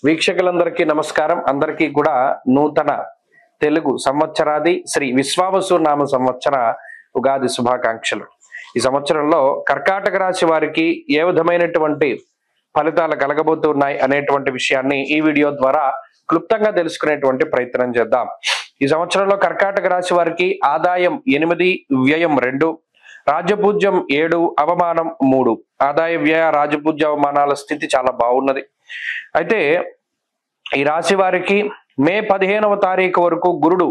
వీక్షకులందరికీ నమస్కారం. అందరికీ కూడా నూతన తెలుగు సంవత్సరాది శ్రీ విశ్వావసు నామ సంవత్సర ఉగాది శుభాకాంక్షలు. ఈ సంవత్సరంలో కర్కాటక రాశి వారికి ఏ విధమైనటువంటి ఫలితాలు కలగబోతున్నాయి అనేటువంటి విషయాన్ని ఈ వీడియో ద్వారా క్లుప్తంగా తెలుసుకునేటువంటి ప్రయత్నం చేద్దాం. ఈ సంవత్సరంలో కర్కాటక రాశి వారికి ఆదాయం 8, వ్యయం 2, రాజపూజ్యం 7, అవమానం 3. ఆదాయ వ్యయ రాజపూజ్య అవమానాల స్థితి చాలా బాగున్నది. అయితే ఈ రాశి వారికి మే 15వ తారీఖు వరకు గురుడు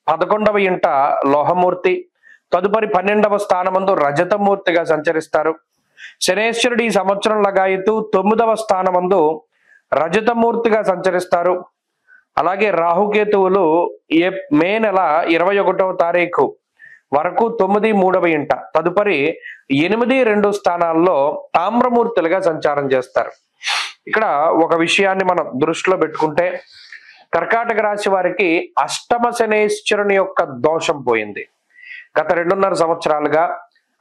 11వ ఇంట లోహమూర్తి, తదుపరి 12వ స్థానమందు రజతమూర్తిగా సంచరిస్తారు. శనేశ్వరుడు ఈ సంవత్సరం లగాయతూ 9వ స్థానమందు రజతమూర్తిగా సంచరిస్తారు. అలాగే రాహుకేతువులు మే నెల 21వ తారీఖు వరకు 9, 3వ ఇంట, తదుపరి 8, 2 స్థానాల్లో తామ్రమూర్తులుగా సంచారం చేస్తారు. ఇక్కడ ఒక విషయాన్ని మనం దృష్టిలో పెట్టుకుంటే కర్కాటక రాశి వారికి అష్టమ శనేశ్వరుని యొక్క దోషం పోయింది. గత 2.5 సంవత్సరాలుగా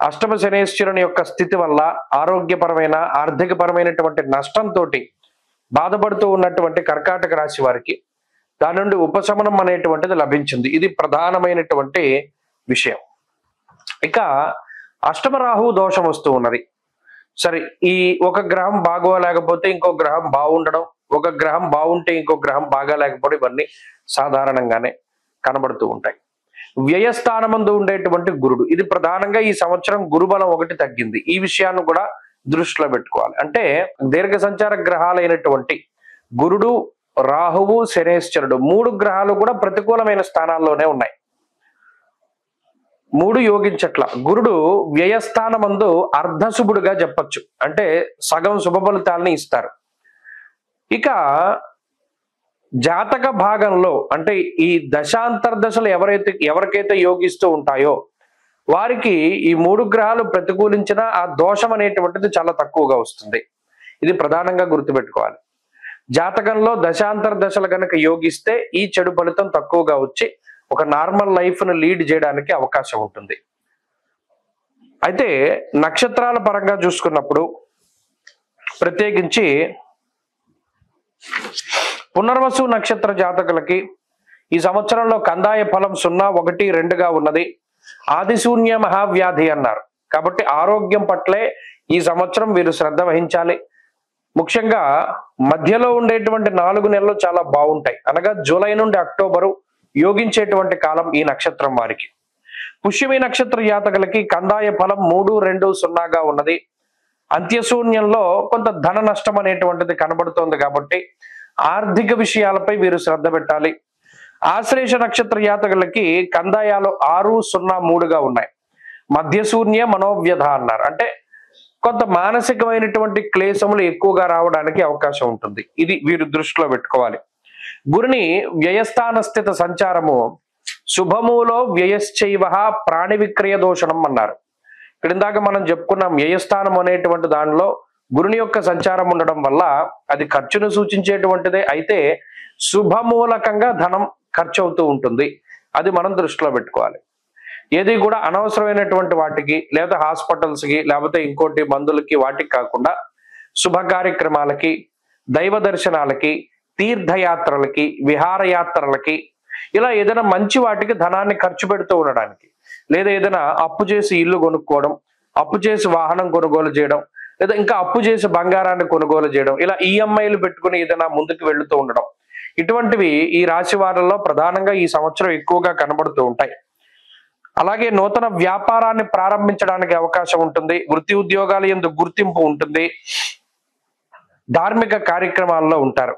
అష్టమ శనేశ్వరుని యొక్క స్థితి వల్ల ఆరోగ్యపరమైన ఆర్థికపరమైనటువంటి నష్టంతో బాధపడుతూ ఉన్నటువంటి కర్కాటక రాశి వారికి దాని నుండి ఉపశమనం అనేటువంటిది లభించింది. ఇది ప్రధానమైనటువంటి విషయం. ఇక అష్టమ రాహు దోషం వస్తూ ఉన్నది. సరే, ఈ ఒక గ్రహం బాగోలేకపోతే ఇంకో గ్రహం బాగుండడం, ఒక గ్రహం బాగుంటే ఇంకో గ్రహం బాగాలేకపోవడం, ఇవన్నీ సాధారణంగానే కనబడుతూ ఉంటాయి. వ్యయస్థానమందు ఉండేటువంటి గురుడు, ఇది ప్రధానంగా ఈ సంవత్సరం గురుబలం 1 తగ్గింది. ఈ విషయాన్ని కూడా దృష్టిలో పెట్టుకోవాలి. అంటే దీర్ఘ సంచార గ్రహాలైనటువంటి గురుడు, రాహువు, శనేశ్వరుడు 3 గ్రహాలు కూడా ప్రతికూలమైన స్థానాల్లోనే ఉన్నాయి. 3 యోగించట్ల. గురుడు వ్యయస్థానమందు అర్ధశుభుడుగా చెప్పచ్చు, అంటే సగం శుభ ఫలితాలని ఇస్తారు. ఇక జాతక భాగంలో అంటే ఈ దశాంతర్దశలు ఎవరికైతే యోగిస్తూ ఉంటాయో వారికి ఈ 3 గ్రహాలు ప్రతికూలించినా ఆ దోషం అనేటువంటిది చాలా తక్కువగా వస్తుంది. ఇది ప్రధానంగా గుర్తుపెట్టుకోవాలి. జాతకంలో దశాంతర్దశలు కనుక యోగిస్తే ఈ చెడు ఫలితం తక్కువగా వచ్చి ఒక నార్మల్ లైఫ్ ను లీడ్ చేయడానికి అవకాశం ఉంటుంది. అయితే నక్షత్రాల పరంగా చూసుకున్నప్పుడు ప్రత్యేకించి పునర్వసు నక్షత్ర జాతకులకి ఈ సంవత్సరంలో కందాయ ఫలం 0, 1, 2గా ఉన్నది. ఆదిశూన్య మహావ్యాధి అన్నారు. కాబట్టి ఆరోగ్యం పట్లే ఈ సంవత్సరం వీరు శ్రద్ధ వహించాలి. ముఖ్యంగా మధ్యలో ఉండేటువంటి 4 నెలలు చాలా బాగుంటాయి. అనగా జూలై నుండి అక్టోబరు యోగించేటువంటి కాలం ఈ నక్షత్రం వారికి. పుష్యమి నక్షత్ర జాతకులకి కందాయ ఫలం 3, 2, 0గా ఉన్నది. అంత్యశూన్యంలో కొంత ధన నష్టం అనేటువంటిది కనబడుతోంది. కాబట్టి ఆర్థిక విషయాలపై వీరు శ్రద్ధ పెట్టాలి. ఆశ్లేష నక్షత్ర జాతకులకి కందాయాలు 6, 0, 3గా ఉన్నాయి. మధ్యశూన్య మనోవ్యధ అన్నారు. అంటే కొంత మానసికమైనటువంటి క్లేశములు ఎక్కువగా రావడానికి అవకాశం ఉంటుంది. ఇది వీరు దృష్టిలో పెట్టుకోవాలి. గురుని వ్యయస్థాన స్థిత సంచారము శుభములో వ్యయశ్చైవ ప్రాణి విక్రయ దోషణం అన్నారు. ఇక్కడ ఇందాక మనం చెప్పుకున్నాం, వ్యయస్థానం అనేటువంటి దానిలో గురుని యొక్క సంచారం ఉండడం వల్ల అది ఖర్చును సూచించేటువంటిదే. అయితే శుభమూలకంగా ధనం ఖర్చు అవుతూ ఉంటుంది. అది మనం దృష్టిలో పెట్టుకోవాలి. ఏది కూడా అనవసరమైనటువంటి వాటికి, లేదా హాస్పిటల్స్కి, లేకపోతే ఇంకోటి మందులకి, వాటికి కాకుండా శుభ కార్యక్రమాలకి, దైవ దర్శనాలకి, తీర్థయాత్రలకి, విహారయాత్రలకి, ఇలా ఏదైనా మంచి వాటికి ధనాన్ని ఖర్చు పెడుతూ ఉండడానికి, లేదా ఏదైనా అప్పు చేసి ఇల్లు కొనుక్కోవడం, అప్పు చేసి వాహనం కొనుగోలు చేయడం, లేదా ఇంకా అప్పు చేసి బంగారాన్ని కొనుగోలు చేయడం, ఇలా ఈఎంఐలు పెట్టుకుని ఏదైనా ముందుకు వెళుతూ ఉండడం, ఇటువంటివి ఈ రాశి వారిలో ప్రధానంగా ఈ సంవత్సరం ఎక్కువగా కనబడుతూ ఉంటాయి. అలాగే నూతన వ్యాపారాన్ని ప్రారంభించడానికి అవకాశం ఉంటుంది. వృత్తి ఉద్యోగాల యందు గుర్తింపు ఉంటుంది. ధార్మిక కార్యక్రమాల్లో ఉంటారు.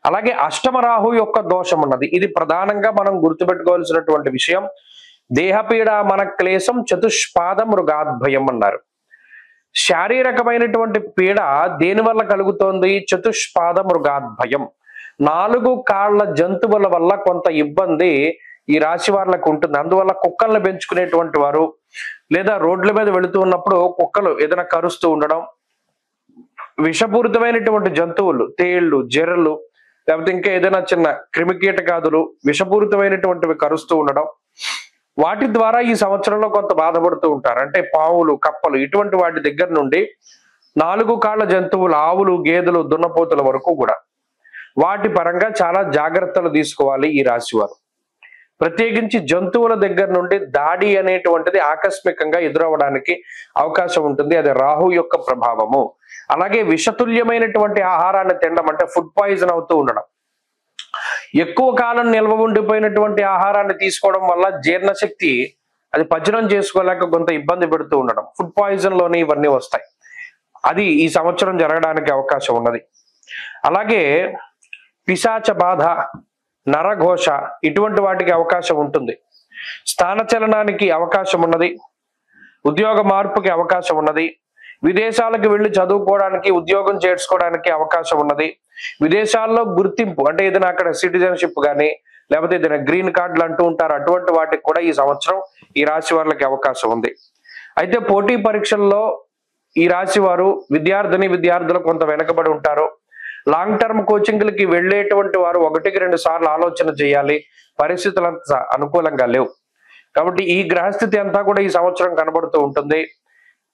అలాగే అష్టమ రాహు యొక్క దోషం ఉన్నది. ఇది ప్రధానంగా మనం గుర్తుపెట్టుకోవాల్సినటువంటి విషయం. దేహపీడ మన క్లేశం చతుష్పాద మృగాద్భయం అన్నారు. శారీరకమైనటువంటి పీడ దేని వల్ల కలుగుతోంది? చతుష్పాద మృగాద్భయం. 4 కాళ్ల జంతువుల వల్ల కొంత ఇబ్బంది ఈ రాశి వారికి ఉంటుంది. అందువల్ల కుక్కలను పెంచుకునేటువంటి వారు, లేదా రోడ్ల మీద వెళుతూ ఉన్నప్పుడు కుక్కలు ఏదైనా కరుస్తూ ఉండడం, విషపూరితమైనటువంటి జంతువులు, తేళ్లు, జెర్రలు, లేకపోతే ఇంకా ఏదైనా చిన్న క్రిమికీటకాదులు విషపూరితమైనటువంటివి కరుస్తూ ఉండడం, వాటి ద్వారా ఈ సంవత్సరంలో కొంత బాధపడుతూ ఉంటారు. అంటే పావులు, కప్పలు, ఇటువంటి వాటి దగ్గర నుండి 4 కాళ్ల జంతువులు, ఆవులు, గేదెలు, దున్నపోతుల వరకు కూడా వాటి పరంగా చాలా జాగ్రత్తలు తీసుకోవాలి ఈ రాశి వారు. ప్రత్యేకించి జంతువుల దగ్గర నుండి దాడి అనేటువంటిది ఆకస్మికంగా ఎదురవడానికి అవకాశం ఉంటుంది. అది రాహు యొక్క ప్రభావము. అలాగే విషతుల్యమైనటువంటి ఆహారాన్ని తినడం, అంటే ఫుడ్ పాయిజన్ అవుతూ ఉండడం, ఎక్కువ కాలం నిల్వ ఉండిపోయినటువంటి ఆహారాన్ని తీసుకోవడం వల్ల జీర్ణశక్తి అది పచనం చేసుకోలేక కొంత ఇబ్బంది పెడుతూ ఉండడం, ఫుడ్ పాయిజన్ లోనే ఇవన్నీ వస్తాయి. అది ఈ సంవత్సరం జరగడానికి అవకాశం ఉన్నది. అలాగే పిశాచ బాధ, నరఘోష ఇటువంటి వాటికి అవకాశం ఉంటుంది. స్థానచలనానికి అవకాశం ఉన్నది. ఉద్యోగ మార్పుకి అవకాశం ఉన్నది. విదేశాలకు వెళ్ళి చదువుకోవడానికి, ఉద్యోగం చేసుకోవడానికి అవకాశం ఉన్నది. విదేశాల్లో గుర్తింపు, అంటే ఏదైనా అక్కడ సిటిజన్షిప్ కానీ లేకపోతే ఏదైనా గ్రీన్ కార్డులు అంటూ ఉంటారు, అటువంటి వాటికి కూడా ఈ సంవత్సరం ఈ రాశి వారికి అవకాశం ఉంది. అయితే పోటీ పరీక్షల్లో ఈ రాశి వారు విద్యార్థులు కొంత వెనకబడి ఉంటారు. లాంగ్ టర్మ్ కోచింగ్లకి వెళ్ళేటువంటి వారు 1-2 సార్లు ఆలోచన చేయాలి. పరిస్థితులు అంత అనుకూలంగా లేవు. కాబట్టి ఈ గ్రహస్థితి అంతా కూడా ఈ సంవత్సరం కనబడుతూ ఉంటుంది.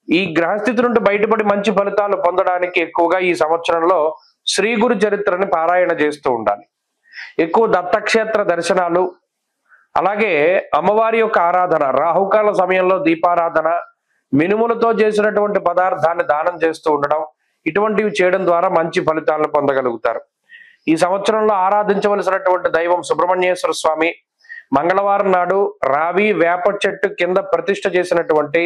ఈ గ్రహస్థితి నుండి బయటపడి మంచి ఫలితాలు పొందడానికి ఎక్కువగా ఈ సంవత్సరంలో శ్రీ గురు చరిత్రని పారాయణ చేస్తూ ఉండాలి. ఎక్కువ దత్తక్షేత్ర దర్శనాలు, అలాగే అమ్మవారి యొక్క ఆరాధన, రాహుకాల సమయంలో దీపారాధన, మినుములతో చేసినటువంటి పదార్థాన్ని దానం చేస్తూ ఉండడం, ఇటువంటివి చేయడం ద్వారా మంచి ఫలితాలను పొందగలుగుతారు. ఈ సంవత్సరంలో ఆరాధించవలసినటువంటి దైవం సుబ్రహ్మణ్యేశ్వర స్వామి. మంగళవారం నాడు రావి వేప చెట్టు కింద ప్రతిష్ఠ చేసినటువంటి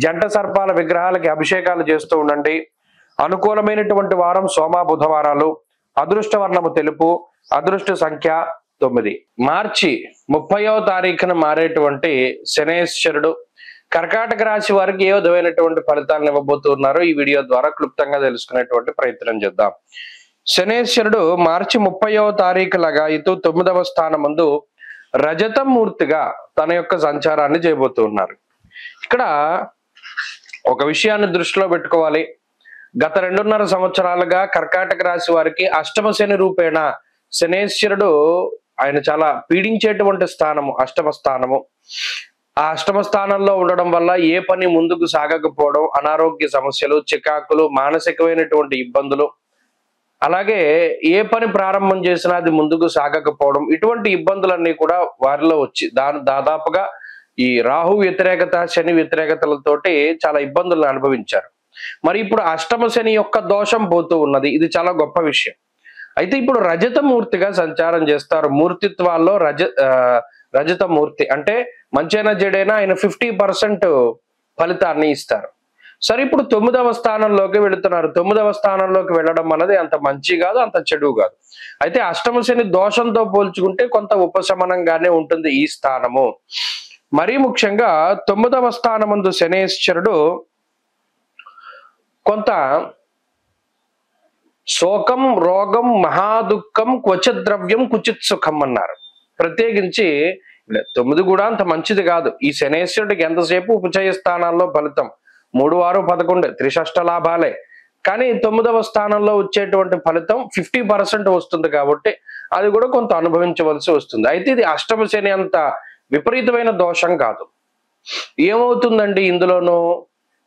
జంట సర్పాల విగ్రహాలకి అభిషేకాలు చేస్తూ ఉండండి. అనుకూలమైనటువంటి వారం సోమ బుధవారాలు. అదృష్ట వర్ణము తెలుపు. అదృష్ట సంఖ్య 9. మార్చి 30వ తారీఖున మారేటువంటి శనేశ్వరుడు కర్కాటక రాశి వారికి ఏ విధమైనటువంటి ఫలితాలను ఇవ్వబోతున్నారు ఈ వీడియో ద్వారా క్లుప్తంగా తెలుసుకునేటువంటి ప్రయత్నం చేద్దాం. శనేశ్వరుడు మార్చి 30వ తారీఖు లగాయితూ 9వ స్థానం ముందు రజతమూర్తిగా తన యొక్క సంచారాన్ని చేయబోతున్నారు. ఇక్కడ ఒక విషయాన్ని దృష్టిలో పెట్టుకోవాలి. గత 2.5 సంవత్సరాలుగా కర్కాటక రాశి వారికి అష్టమ శని రూపేణ శనేశ్వరుడు ఆయన చాలా పీడించేటువంటి స్థానము అష్టమ స్థానము. ఆ అష్టమ స్థానంలో ఉండడం వల్ల ఏ పని ముందుకు సాగకపోవడం, అనారోగ్య సమస్యలు, చికాకులు, మానసికమైనటువంటి ఇబ్బందులు, అలాగే ఏ పని ప్రారంభం చేసినా అది ముందుకు సాగకపోవడం, ఇటువంటి ఇబ్బందులన్నీ కూడా వారిలో వచ్చి దాదాపుగా ఈ రాహు వ్యతిరేకత, శని వ్యతిరేకతలతోటి చాలా ఇబ్బందులను అనుభవించారు. మరి ఇప్పుడు అష్టమ శని యొక్క దోషం పోతూ ఉన్నది. ఇది చాలా గొప్ప విషయం. అయితే ఇప్పుడు రజతమూర్తిగా సంచారం చేస్తారు. మూర్తిత్వాల్లో రజతమూర్తి అంటే మంచైనా చెడైనా ఆయన 50% ఫలితాన్ని ఇస్తారు. సరే, ఇప్పుడు 9వ స్థానంలోకి వెళుతున్నారు. 9వ స్థానంలోకి వెళ్ళడం అన్నది అంత మంచి కాదు, అంత చెడు కాదు. అయితే అష్టమ శని దోషంతో పోల్చుకుంటే కొంత ఉపశమనంగానే ఉంటుంది ఈ స్థానము. మరీ ముఖ్యంగా 9వ స్థానమందు శనేశ్వరుడు కొంత శోకం, రోగం, మహాదుఃఖం, క్వచద్రవ్యం, కుచిత్ సుఖం అన్నారు. ప్రత్యేకించి 9 కూడా అంత మంచిది కాదు. ఈ శనేశ్వరుడికి ఎంతసేపు ఉపచయ స్థానాల్లో ఫలితం 3, 6, 11 త్రిషష్ట లాభాలే. కానీ 9వ స్థానంలో వచ్చేటువంటి ఫలితం 50% వస్తుంది కాబట్టి అది కూడా కొంత అనుభవించవలసి వస్తుంది. అయితే ఇది అష్టమ శని అంత విపరీతమైన దోషం కాదు. ఏమవుతుందండి ఇందులోనూ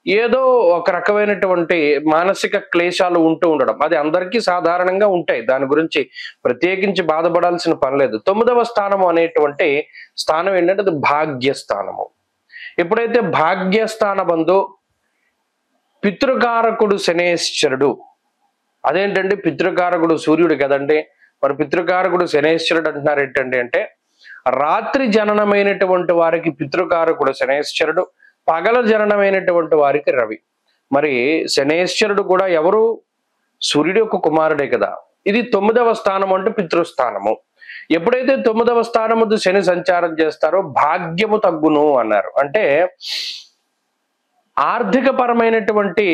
ఏదో ఒక రకమైనటువంటి మానసిక క్లేశాలు ఉంటూ ఉండడం, అది అందరికీ సాధారణంగా ఉంటాయి. దాని గురించి ప్రత్యేకించి బాధపడాల్సిన పని లేదు. 9వ స్థానము అనేటువంటి స్థానం ఏంటంటే అది భాగ్యస్థానము. ఎప్పుడైతే భాగ్యస్థానమందు పితృకారకుడు శనేశ్వరుడు, అదేంటండి పితృకారకుడు సూర్యుడు కదండి, మరి పితృకారకుడు శనేశ్వరుడు అంటున్నారు ఏంటండి అంటే రాత్రి జననమైనటువంటి వారికి పితృకారకుడు శనేశ్వరుడు, పగల జననమైనటువంటి వారికి రవి. మరి శనేశ్వరుడు కూడా ఎవరు? సూర్యుడి యొక్క కుమారుడే కదా. ఇది 9వ స్థానం అంటే పితృస్థానము. ఎప్పుడైతే 9వ స్థానం ముందు శని సంచారం చేస్తారో భాగ్యము తగ్గును అన్నారు. అంటే ఆర్థిక పరమైనటువంటి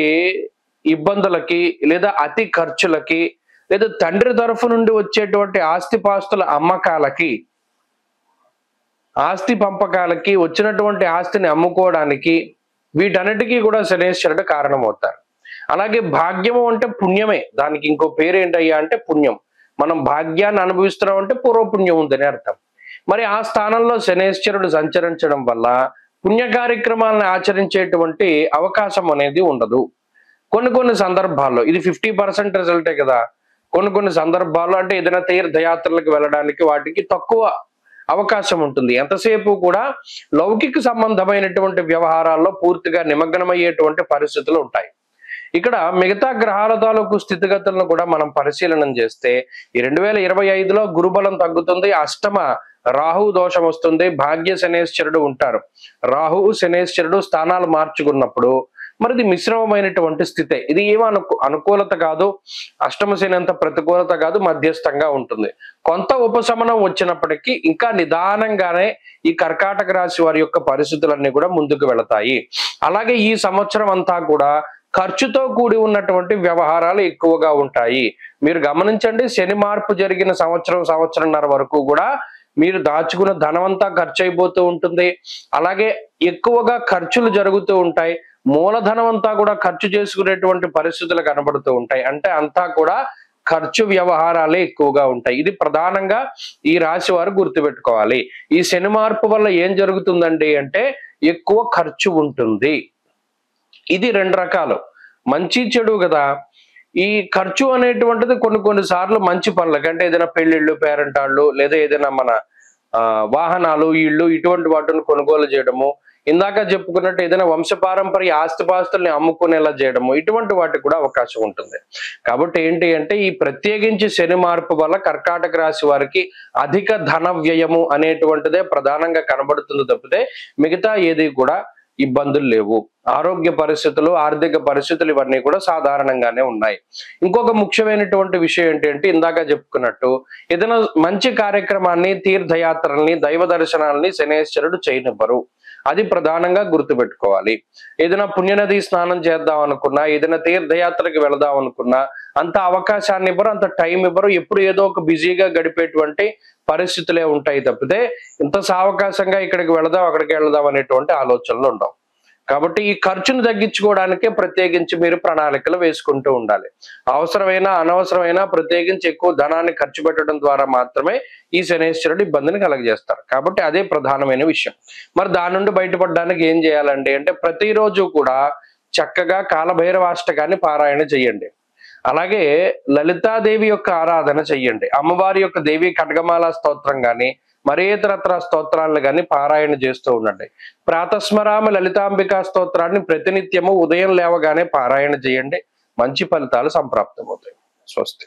ఇబ్బందులకి, లేదా అతి ఖర్చులకి, లేదా తండ్రి తరఫు నుండి వచ్చేటువంటి ఆస్తిపాస్తుల అమ్మకాలకి, ఆస్తి పంపకాలకి, వచ్చినటువంటి ఆస్తిని అమ్ముకోవడానికి, వీటన్నిటికీ కూడా శనేశ్వరుడు కారణమవుతారు. అలాగే భాగ్యము అంటే పుణ్యమే. దానికి ఇంకో పేరు ఏంటయ్యా అంటే పుణ్యం. మనం భాగ్యాన్ని అనుభవిస్తున్నాం అంటే పూర్వపుణ్యం ఉందని అర్థం. మరి ఆ స్థానంలో శనేశ్వరుడు సంచరించడం వల్ల పుణ్య కార్యక్రమాలను ఆచరించేటువంటి అవకాశం అనేది ఉండదు. కొన్ని సందర్భాల్లో ఇది 50% రిజల్టే కదా. కొన్ని కొన్ని సందర్భాల్లో అంటే ఏదైనా తీర్థయాత్రలకు వెళ్ళడానికి వాటికి తక్కువ అవకాశం ఉంటుంది. ఎంతసేపు కూడా లౌకిక సంబంధమైనటువంటి వ్యవహారాల్లో పూర్తిగా నిమగ్నమయ్యేటువంటి పరిస్థితులు ఉంటాయి. ఇక్కడ మిగతా గ్రహాల తాలూకు స్థితిగతులను కూడా మనం పరిశీలనం చేస్తే ఈ 2025లో గురుబలం తగ్గుతుంది, అష్టమ రాహు దోషం వస్తుంది, భాగ్య శనేశ్వరుడు ఉంటారు. రాహు శనేశ్వరుడు స్థానాలు మార్చుకున్నప్పుడు మరి ఇది మిశ్రమమైనటువంటి స్థితే. ఇది ఏమో అనుకూలత కాదు, అష్టమ శని అంత ప్రతికూలత కాదు, మధ్యస్థంగా ఉంటుంది. కొంత ఉపశమనం వచ్చినప్పటికీ ఇంకా నిదానంగానే ఈ కర్కాటక రాశి వారి యొక్క పరిస్థితులన్నీ కూడా ముందుకు వెళతాయి. అలాగే ఈ సంవత్సరం అంతా కూడా ఖర్చుతో కూడి ఉన్నటువంటి వ్యవహారాలు ఎక్కువగా ఉంటాయి. మీరు గమనించండి, శని మార్పు జరిగిన సంవత్సరంన్నర వరకు కూడా మీరు దాచుకున్న ధనమంతా ఖర్చు అయిపోతూ ఉంటుంది. అలాగే ఎక్కువగా ఖర్చులు జరుగుతూ ఉంటాయి. మూలధనం అంతా కూడా ఖర్చు చేసుకునేటువంటి పరిస్థితులు కనబడుతూ ఉంటాయి. అంటే అంతా కూడా ఖర్చు వ్యవహారాలే ఎక్కువగా ఉంటాయి. ఇది ప్రధానంగా ఈ రాశి వారు గుర్తుపెట్టుకోవాలి. ఈ శని మార్పు వల్ల ఏం జరుగుతుందండి అంటే ఎక్కువ ఖర్చు ఉంటుంది. ఇది రెండు రకాలు, మంచి చెడు కదా. ఈ ఖర్చు అనేటువంటిది కొన్ని సార్లు మంచి పనులకి, అంటే ఏదైనా పెళ్లిళ్ళు, పేరెంటాళ్ళు, లేదా ఏదైనా మన వాహనాలు, ఇళ్ళు, ఇటువంటి వాటిని కొనుగోలు చేయడము, ఇందాక చెప్పుకున్నట్టు ఏదైనా వంశపారంపర్య ఆస్తిపాస్తుల్ని అమ్ముకునేలా చేయడము, ఇటువంటి వాటికి కూడా అవకాశం ఉంటుంది. కాబట్టి ఏంటి అంటే ఈ ప్రత్యేకించి శని మార్పు వల్ల కర్కాటక రాశి వారికి అధిక ధన వ్యయము అనేటువంటిదే ప్రధానంగా కనబడుతుంది తప్పితే మిగతా ఏది కూడా ఇబ్బందులు లేవు. ఆరోగ్య పరిస్థితులు, ఆర్థిక పరిస్థితులు ఇవన్నీ కూడా సాధారణంగానే ఉన్నాయి. ఇంకొక ముఖ్యమైనటువంటి విషయం ఏంటంటే ఇందాక చెప్పుకున్నట్టు ఏదైనా మంచి కార్యక్రమాన్ని, తీర్థయాత్రల్ని, దైవ దర్శనాలని శనేశ్వరుడు చేయనివ్వరు. అది ప్రధానంగా గుర్తుపెట్టుకోవాలి. ఏదైనా పుణ్యనది స్నానం చేద్దాం అనుకున్నా, ఏదైనా తీర్థయాత్రకి వెళదాం అనుకున్నా అంత అవకాశాన్ని ఇవ్వరు, అంత టైం ఇవ్వరు. ఎప్పుడు ఏదో ఒక బిజీగా గడిపేటువంటి పరిస్థితులే ఉంటాయి తప్పితే ఇంత సావకాశంగా ఇక్కడికి వెళదాం, అక్కడికి వెళదాం అనేటువంటి ఆలోచనలు ఉండవు. కాబట్టి ఈ ఖర్చును తగ్గించుకోవడానికే ప్రత్యేకించి మీరు ప్రణాళికలు వేసుకుంటూ ఉండాలి. అవసరమైన అనవసరమైన ప్రత్యేకించి ఎక్కువ ధనాన్ని ఖర్చు పెట్టడం ద్వారా మాత్రమే ఈ శనేశ్వరుడు ఇబ్బందిని కలగజేస్తారు. కాబట్టి అదే ప్రధానమైన విషయం. మరి దాని నుండి బయటపడడానికి ఏం చేయాలండి అంటే ప్రతిరోజు కూడా చక్కగా కాలభైరవాష్టకాన్ని పారాయణ చెయ్యండి. అలాగే లలితాదేవి యొక్క ఆరాధన చెయ్యండి. అమ్మవారి యొక్క దేవి ఖడ్గమాల స్తోత్రం గాని మరేతరత్ర స్తోత్రాలను కానీ పారాయణ చేస్తూ ఉండండి. ప్రాతస్మరామ లలితాంబికా స్తోత్రాన్ని ప్రతినిత్యము ఉదయం లేవగానే పారాయణ చేయండి. మంచి ఫలితాలు సంప్రాప్తమవుతాయి. స్వస్తి.